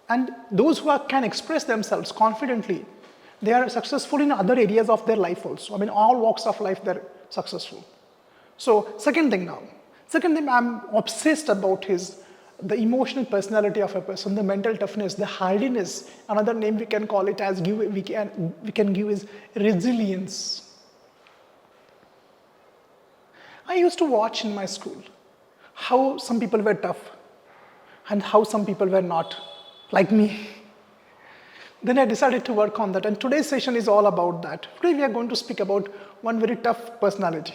And those who can express themselves confidently, they are successful in other areas of their life also. I mean, all walks of life, they're successful. So, second thing, I'm obsessed about the emotional personality of a person, the mental toughness, the hardiness. Another name we can call it as we can give is resilience. I used to watch in my school how some people were tough and how some people were not, like me. Then I decided to work on that, and today's session is all about that. Today we are going to speak about one very tough personality.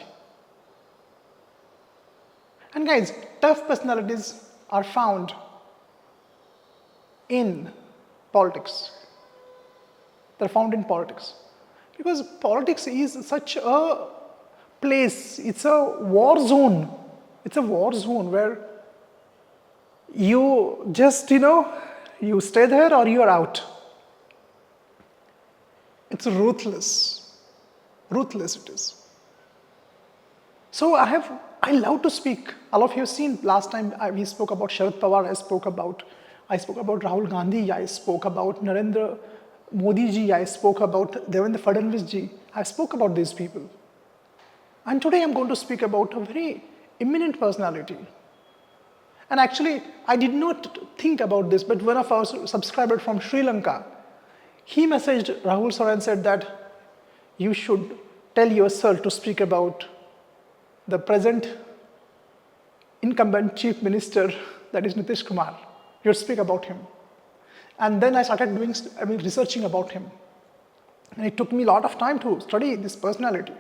And guys, tough personalities are found in politics. They're found in politics. Because politics is such a place, it's a war zone. It's a war zone where you just, you stay there or you're out. It's ruthless. Ruthless it is. So I love to speak. All of you have seen last time we spoke about Sharad Pawar, I spoke about Rahul Gandhi, I spoke about Narendra Modi ji, I spoke about Devendra Fadnavis ji. I spoke about these people. And today I'm going to speak about a very eminent personality. And actually, I did not think about this, but one of our subscribers from Sri Lanka, he messaged Rahul sir and said that you should tell your sir to speak about the present incumbent chief minister, that is Nitish Kumar. You speak about him. And then I started researching about him. And it took me a lot of time to study this personality.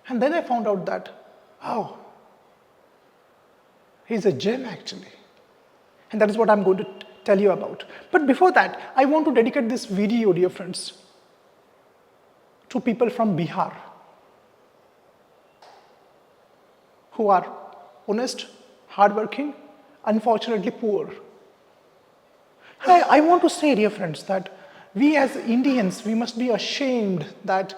And then I found out that, oh, he's a gem actually. And that is what I'm going to tell you about. But before that, I want to dedicate this video, dear friends, to people from Bihar who are honest, hardworking, unfortunately poor. I want to say, dear friends, that we as Indians, we must be ashamed that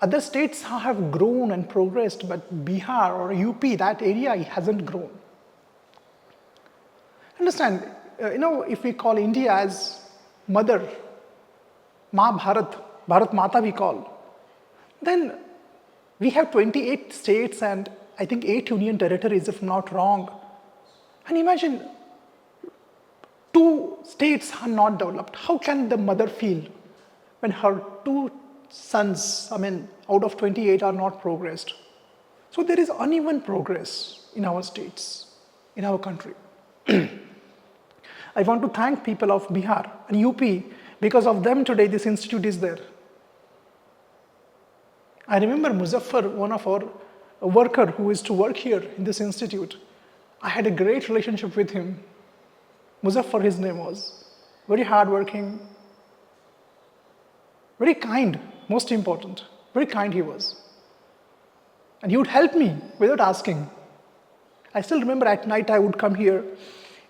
other states have grown and progressed, but Bihar or UP, that area hasn't grown. Understand, if we call India as mother, Ma Bharat, Bharat Mata we call, then we have 28 states and I think 8 union territories if not wrong. And imagine 2 states are not developed. How can the mother feel when her 2 sons, out of 28 are not progressed? So there is uneven progress in our states, in our country. I want to thank people of Bihar and UP. Because of them today this institute is there. I remember Muzaffar, one of our worker who is to work here in this institute. I had a great relationship with him. Muzaffar his name was. Very hardworking, very kind, most important. Very kind he was. And he would help me without asking. I still remember at night I would come here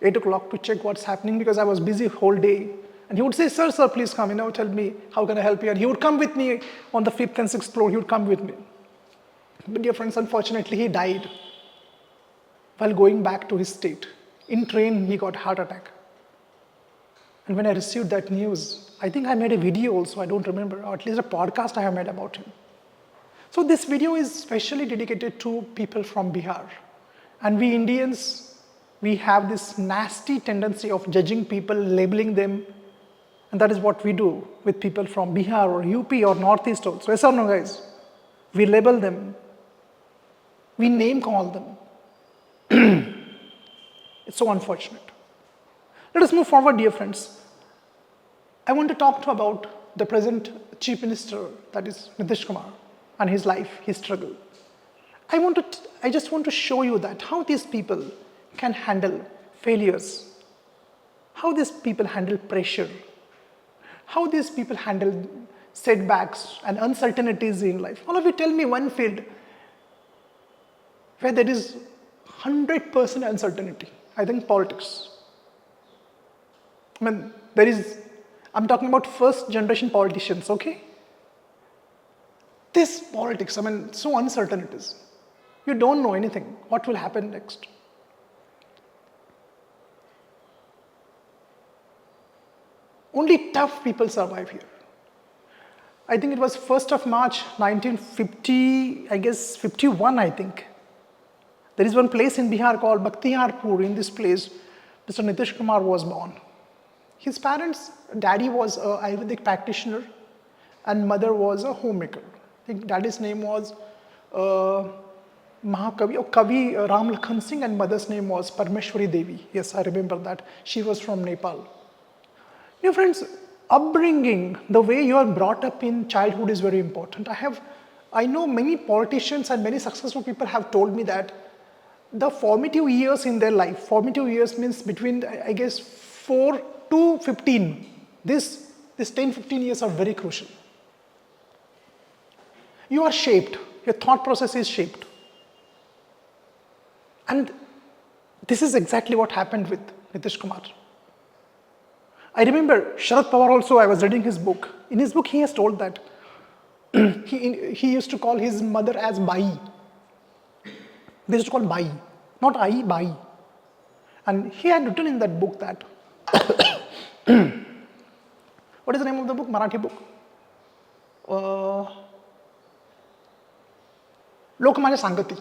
8 o'clock to check what's happening because I was busy whole day. And he would say, sir, please come, tell me, how can I help you? And he would come with me on the 5th and 6th floor, he would come with me. But dear friends, unfortunately, he died while going back to his state. In train, he got heart attack. And when I received that news, I think I made a video also, I don't remember, or at least a podcast I have made about him. So this video is specially dedicated to people from Bihar. And we Indians, we have this nasty tendency of judging people, labeling them. And that is what we do with people from Bihar or UP or Northeast also. Yes or no, guys? We label them. We name call them. It's so unfortunate. Let us move forward, dear friends. I want to talk about the present Chief Minister, that is Nitish Kumar, and his life, his struggle. I just want to show you that how these people can handle failures, how these people handle pressure, how these people handle setbacks and uncertainties in life. All of you tell me one field where there is 100% uncertainty. I think politics. I'm talking about first generation politicians, okay? This politics, so uncertain it is. You don't know anything. What will happen next? Only tough people survive here. I think it was 1st of March 1950, I guess 51, I think. There is one place in Bihar called Bakhtiarpur. In this place, Mr. Nitish Kumar was born. His parents, daddy was an Ayurvedic practitioner and mother was a homemaker. I think daddy's name was Mahakavi or Kavi Ram Lakhan Singh and mother's name was Parmeshwari Devi. Yes, I remember that. She was from Nepal. Dear friends, upbringing, the way you are brought up in childhood is very important. I know many politicians and many successful people have told me that the formative years in their life, formative years means between, I guess, 4 to 15. This 10-15 years are very crucial. You are shaped, your thought process is shaped. And this is exactly what happened with Nitish Kumar. I remember Sharad Pawar also, I was reading his book. In his book, he has told that he used to call his mother as Bai. They used to call Bai, not Ai, Bai. And he had written in that book that, what is the name of the book, Marathi book? Lokmanya Sangati.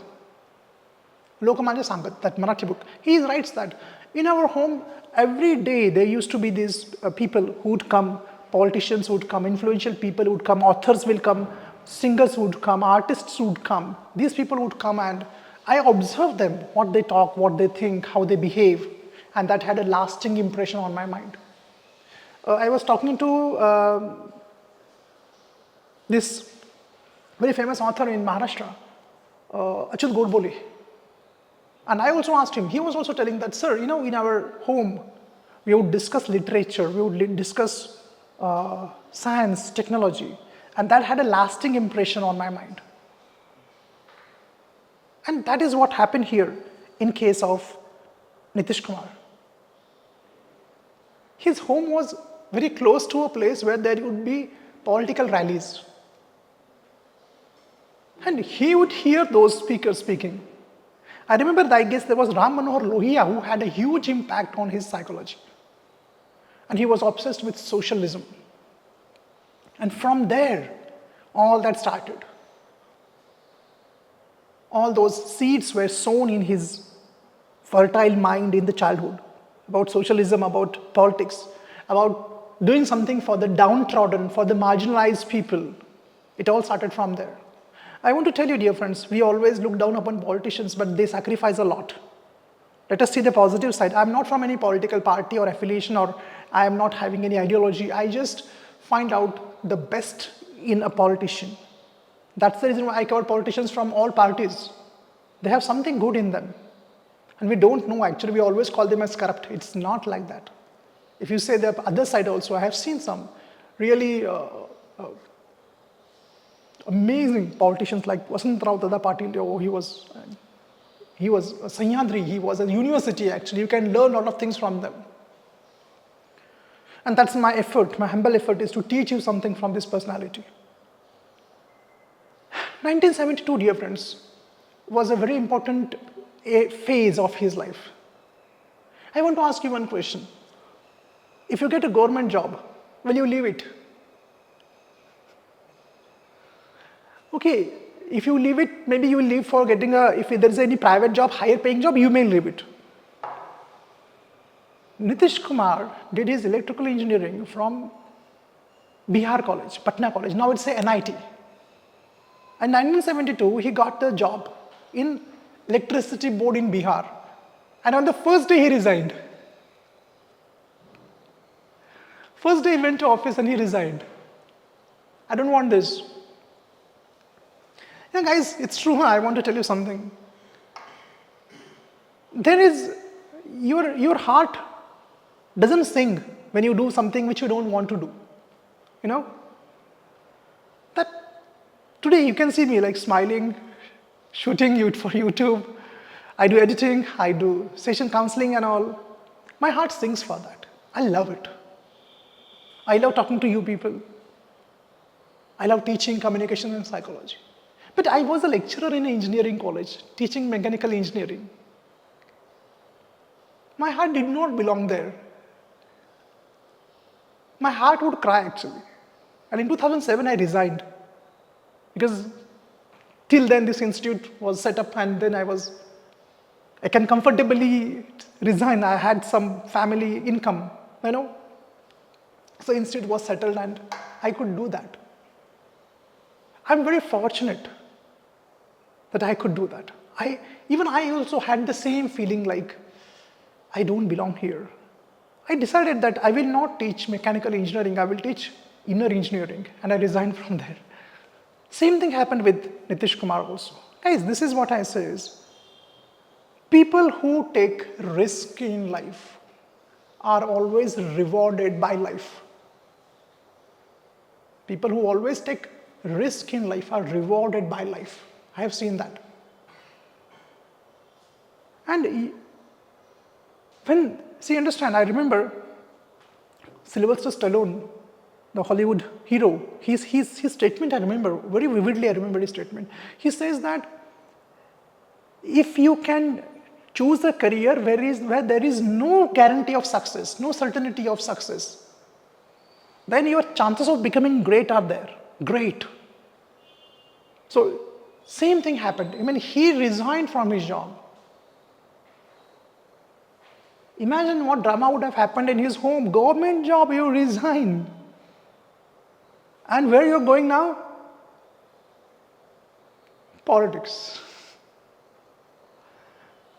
Lokmanya Sangat, that Marathi book. He writes that in our home, every day there used to be these people who would come, politicians who would come, influential people who would come, authors will come, singers would come, artists would come. These people would come and I observed them, what they talk, what they think, how they behave, and that had a lasting impression on my mind. I was talking to this very famous author in Maharashtra, Achyut Godbole. And I also asked him, he was also telling that, sir, in our home, we would discuss literature, we would discuss science, technology, and that had a lasting impression on my mind. And that is what happened here in case of Nitish Kumar. His home was very close to a place where there would be political rallies. And he would hear those speakers speaking. I remember that I guess there was Ram Manohar Lohia who had a huge impact on his psychology. And he was obsessed with socialism. And from there, all that started. All those seeds were sown in his fertile mind in the childhood about socialism, about politics, about doing something for the downtrodden, for the marginalized people. It all started from there. I want to tell you, dear friends, we always look down upon politicians, but they sacrifice a lot. Let us see the positive side. I'm not from any political party or affiliation, or I am not having any ideology. I just find out the best in a politician. That's the reason why I cover politicians from all parties. They have something good in them. And we don't know, actually, we always call them as corrupt. It's not like that. If you say the other side also, I have seen some really amazing politicians like Vasantrao Dada Patil. Oh, he was a Sahyadri, he was a university actually. You can learn a lot of things from them. And that's my effort, my humble effort is to teach you something from this personality. 1972, dear friends, was a very important phase of his life. I want to ask you one question. If you get a government job, will you leave it? Okay, if you leave it, maybe you will leave for getting if there is any private job, higher paying job, you may leave it. Nitish Kumar did his electrical engineering from Bihar College, Patna College, now it's a NIT. In 1972, he got the job in electricity board in Bihar. And on the first day, he resigned. First day, he went to office and he resigned. I don't want this. Yeah, guys, it's true. I want to tell you something. There is, your heart doesn't sing when you do something which you don't want to do. You know? That today you can see me like smiling, shooting you for YouTube. I do editing, I do session counseling and all. My heart sings for that. I love it. I love talking to you people. I love teaching communication and psychology. But I was a lecturer in an engineering college, teaching mechanical engineering. My heart did not belong there. my heart would cry actually. And in 2007, I resigned because till then this institute was set up, and then I can comfortably resign. I had some family income, you know. So institute was settled and I could do that. I'm very fortunate that I could do that. I also had the same feeling like I don't belong here. I decided that I will not teach mechanical engineering, I will teach inner engineering, and I resigned from there. Same thing happened with Nitish Kumar also. Guys, this is what I say is, people who take risk in life are always rewarded by life. People who always take risk in life are rewarded by life. I have seen that. And understand, I remember Sylvester Stallone, the Hollywood hero, his statement I remember, very vividly I remember his statement. He says that if you can choose a career where there is no guarantee of success, no certainty of success, then your chances of becoming great are there. Great. So, same thing happened. I mean, he resigned from his job. Imagine what drama would have happened in his home. Government job, you resign. And where you're going now? Politics.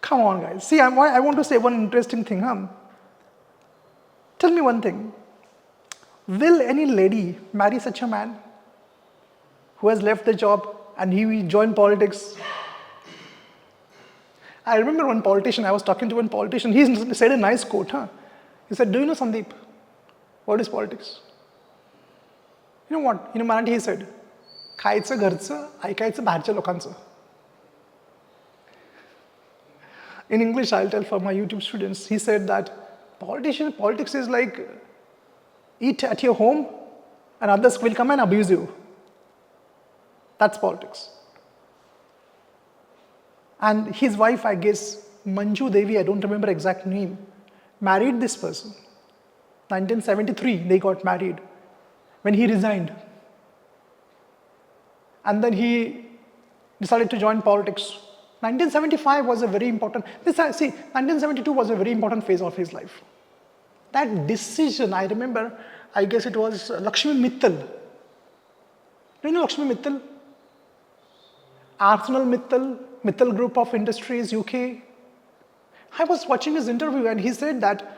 Come on, guys. See, I want to say one interesting thing. Tell me one thing. Will any lady marry such a man who has left the job and he joined politics? I remember one politician, I was talking to one politician, he said a nice quote. He said, do you know, Sandeep, what is politics? You know what? In Marathi he said, खायचं घरचं, ऐकायचं बाहेरच्या लोकांचं. In English, I'll tell for my YouTube students, he said that politics is like eat at your home and others will come and abuse you. That's politics. And his wife, I guess, Manju Devi, I don't remember exact name, married this person. 1973, they got married when he resigned. And then he decided to join politics. 1975 was a very important, 1972 was a very important phase of his life. That decision, I remember, I guess it was Lakshmi Mittal. Do you know Lakshmi Mittal? Arsenal Mittal Group of Industries, UK. I was watching his interview and he said that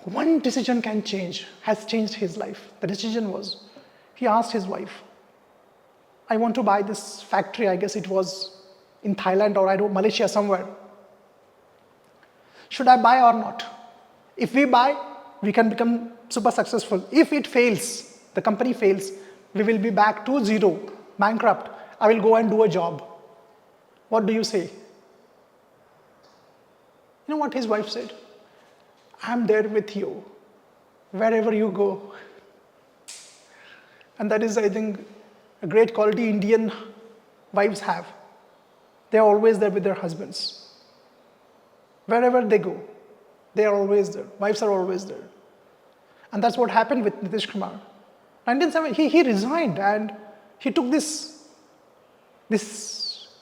one decision has changed his life. The decision was, he asked his wife, I want to buy this factory, I guess it was in Thailand or Malaysia somewhere. Should I buy or not? If we buy, we can become super successful. If it fails, the company fails, we will be back to zero, bankrupt. I will go and do a job. What do you say? You know what his wife said? I'm there with you, wherever you go. And that is, I think, a great quality Indian wives have. They are always there with their husbands. Wherever they go, they are always there. Wives are always there. And that's what happened with Nitish Kumar. 1970, he resigned and he took this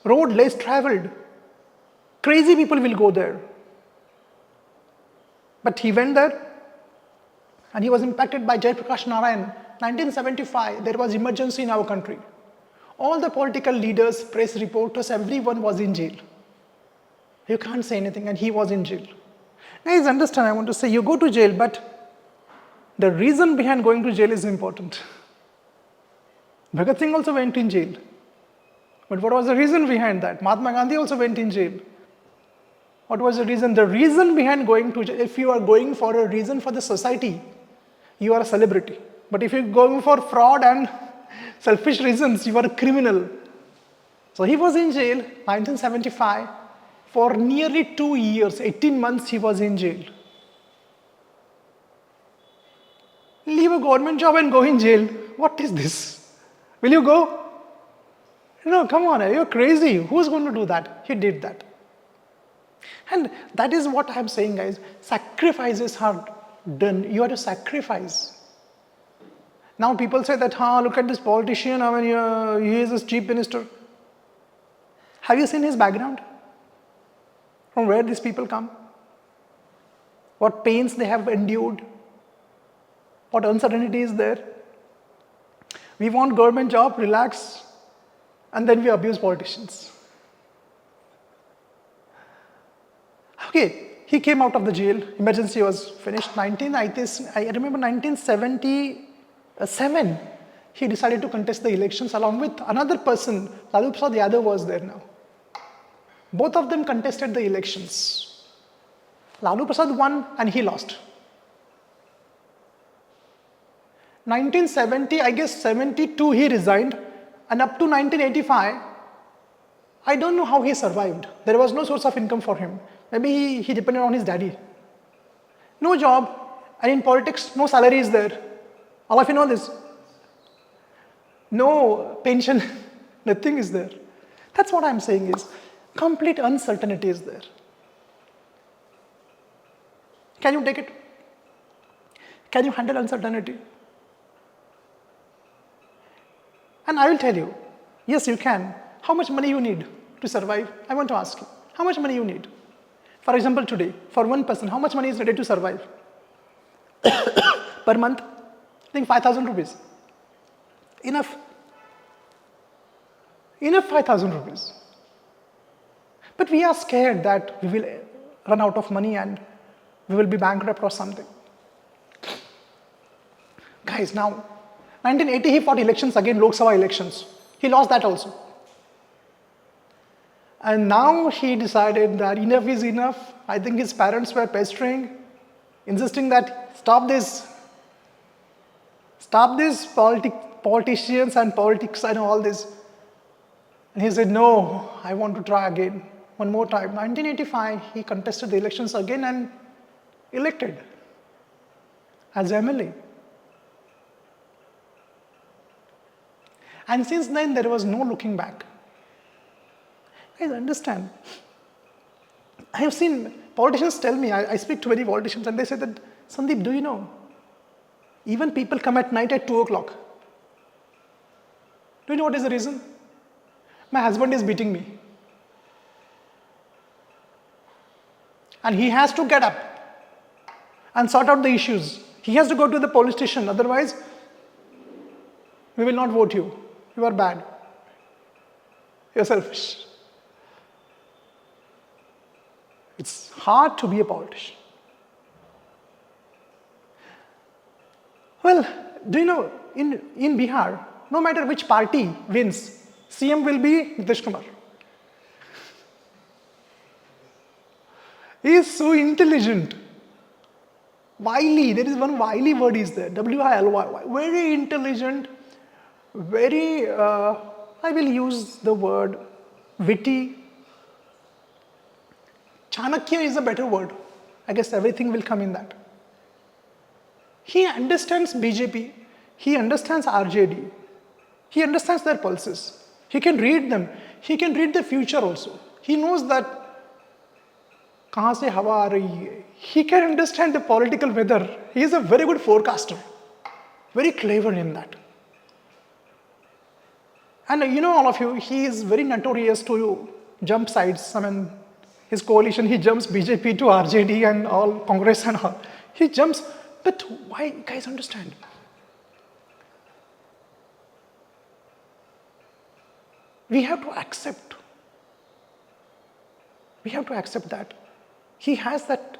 road less traveled. Crazy people will go there. But he went there and he was impacted by Jayaprakash Narayan. 1975, there was emergency in our country. All the political leaders, press reporters, everyone was in jail. You can't say anything and he was in jail. Guys, understand, I want to say, you go to jail, but the reason behind going to jail is important. Bhagat Singh also went in jail. But what was the reason behind that? Mahatma Gandhi also went in jail. What was the reason? The reason behind going to jail, if you are going for a reason for the society, you are a celebrity. But if you're going for fraud and selfish reasons, you are a criminal. So he was in jail, 1975. For nearly 2 years, 18 months he was in jail. Leave a government job and go in jail. What is this? Will you go? No, come on, you're crazy. Who's going to do that? He did that. And that is what I'm saying, guys. Sacrifices are done. You have to sacrifice. Now people say that, look at this politician, I mean, he is a chief minister. Have you seen his background? From where these people come? What pains they have endured? What uncertainty is there? We want government job, relax, and then we abuse politicians. Okay, he came out of the jail, emergency was finished. I remember 1977, he decided to contest the elections along with another person. Lalu Prasad Yadav was there now. Both of them contested the elections. Lalu Prasad won and he lost. 1970, I guess 72 he resigned, and up to 1985, I don't know how he survived. There was no source of income for him. Maybe he depended on his daddy. No job, and in politics, no salary is there. All of you know this. No pension, nothing is there. That's what I'm saying is, complete uncertainty is there. Can you take it? Can you handle uncertainty? And I will tell you, yes, you can. How much money you need to survive? I want to ask you, how much money you need? For example, today, for one person, how much money is needed to survive? Per month? I think 5,000 rupees. Enough. Enough 5,000 rupees. But we are scared that we will run out of money and we will be bankrupt or something. Guys, now, 1980 he fought elections again, Lok Sabha elections. He lost that also. And now he decided that enough is enough. I think his parents were pestering, insisting that stop this politicians and politics and all this. And he said, no, I want to try again, one more time. 1985, he contested the elections again and elected as MLA. And since then, there was no looking back. Guys, understand. I have seen politicians tell me, I speak to many politicians and they say that, Sandeep, do you know, even people come at night at 2 o'clock. Do you know what is the reason? My husband is beating me. And he has to get up and sort out the issues. He has to go to the police station, otherwise we will not vote you. You are bad. You're selfish. It's hard to be a politician. Well, do you know, in Bihar, no matter which party wins, CM will be Nitish Kumar. He is so intelligent. Wily, there is one wily word is there, W-I-L-Y, very intelligent, very, I will use the word witty. Chanakya is a better word. I guess everything will come in that. He understands BJP, he understands RJD, he understands their pulses. He can read them, he can read the future also. He knows that kahan se hawa aa rahi hai. He can understand the political weather. He is a very good forecaster, very clever in that. And you know, all of you, he is very notorious to jump sides. I mean, his coalition, he jumps BJP to RJD and all, Congress and all. He jumps, but why? Guys, understand. We have to accept. We have to accept that. He has that.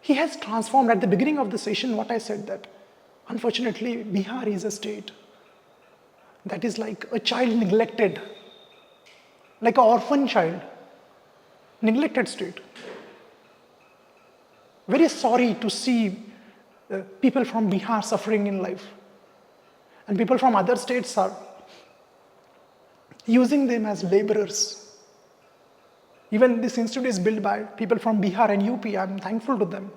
He has transformed at the beginning of the session what I said that, unfortunately, Bihar is a state that is like a child neglected, like an orphan child, neglected state. Very sorry to see people from Bihar suffering in life, and people from other states are using them as laborers. Even this institute is built by people from Bihar and UP. I'm thankful to them.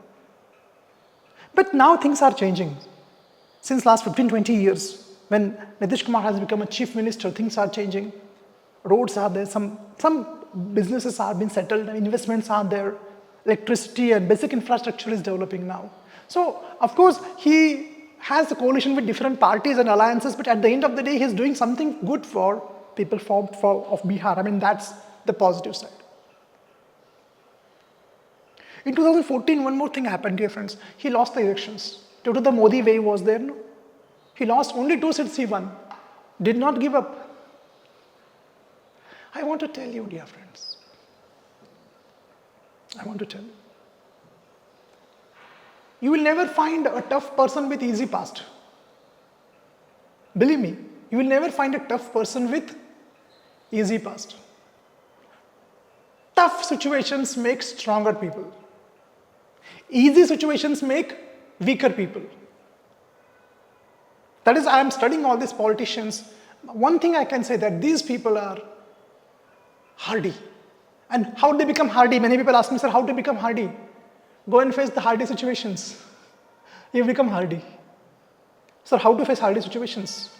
But now things are changing. Since last 15-20 years, when Nitish Kumar has become a chief minister, things are changing. Roads are there, some businesses are being settled, investments are there, electricity and basic infrastructure is developing now. So, of course, he has a coalition with different parties and alliances, but at the end of the day, he's doing something good for people of Bihar. I mean, that's the positive side. In 2014, one more thing happened, dear friends. He lost the elections. Due to the Modi wave was there, no? He lost only 2 seats he won. Did not give up. I want to tell you, dear friends. I want to tell you. You will never find a tough person with easy past. Believe me, you will never find a tough person with easy past. Tough situations make stronger people. Easy situations make weaker people. That is, I am studying all these politicians. One thing I can say that these people are hardy. And how they become hardy? Many people ask me, sir, how to become hardy? Go and face the hardy situations. You become hardy. Sir, how to face hardy situations?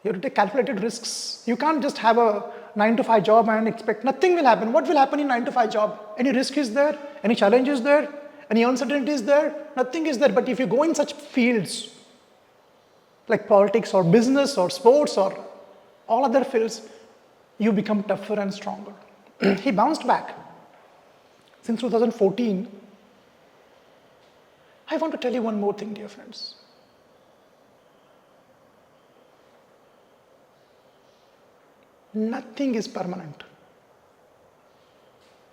You have to take calculated risks. You can't just have a 9-to-5 job and expect nothing will happen. What will happen in 9-to-5 job? Any risk is there? Any challenge is there? Any uncertainty is there? Nothing is there. But if you go in such fields like politics or business or sports or all other fields, you become tougher and stronger. He bounced back. Since 2014, I want to tell you one more thing, dear friends. Nothing is permanent.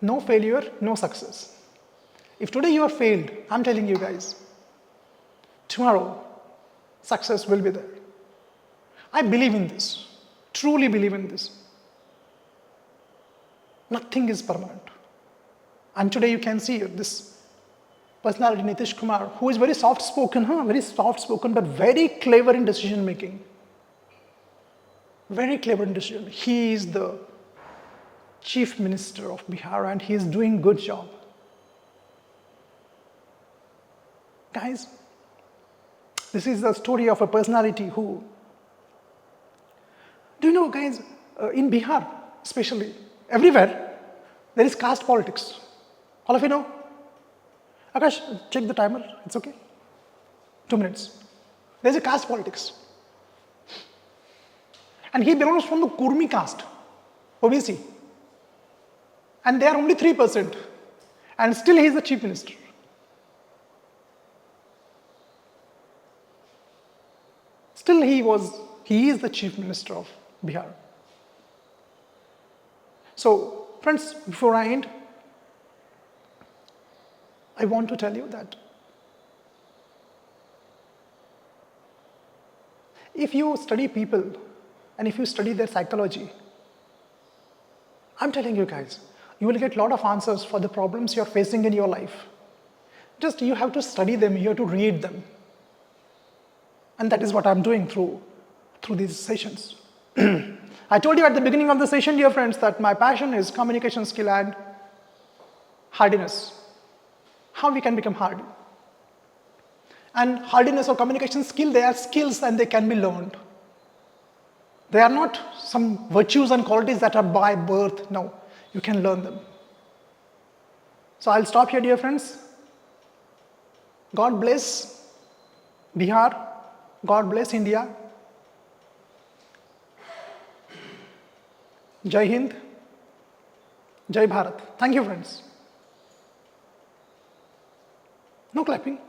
No failure, no success. If today you are failed, I'm telling you guys, tomorrow success will be there. I believe in this, truly believe in this. Nothing is permanent. And today you can see this personality, Nitish Kumar, who is very soft-spoken, but very clever in decision making. Very clever in decision making. He is the Chief Minister of Bihar and he is doing good job. Guys, this is the story of a personality who, do you know guys, in Bihar especially, everywhere, there is caste politics. All of you know? Akash, check the timer, it's okay? 2 minutes. There's a caste politics. And he belongs from the Kurmi caste, OBC. And they are only 3%. And still he is the chief minister. Still he is the chief minister of Bihar. So, friends, before I end, I want to tell you that if you study people and if you study their psychology, I'm telling you guys, you will get a lot of answers for the problems you're facing in your life. Just you have to study them, you have to read them. And that is what I'm doing through these sessions. I told you at the beginning of the session, dear friends, that my passion is communication skill and hardiness. How we can become hardy. And hardiness or communication skill, they are skills and they can be learned. They are not some virtues and qualities that are by birth. No, you can learn them. So I'll stop here, dear friends. God bless Bihar. God bless India. Jai Hind. Jai Bharat. Thank you, friends. No clapping.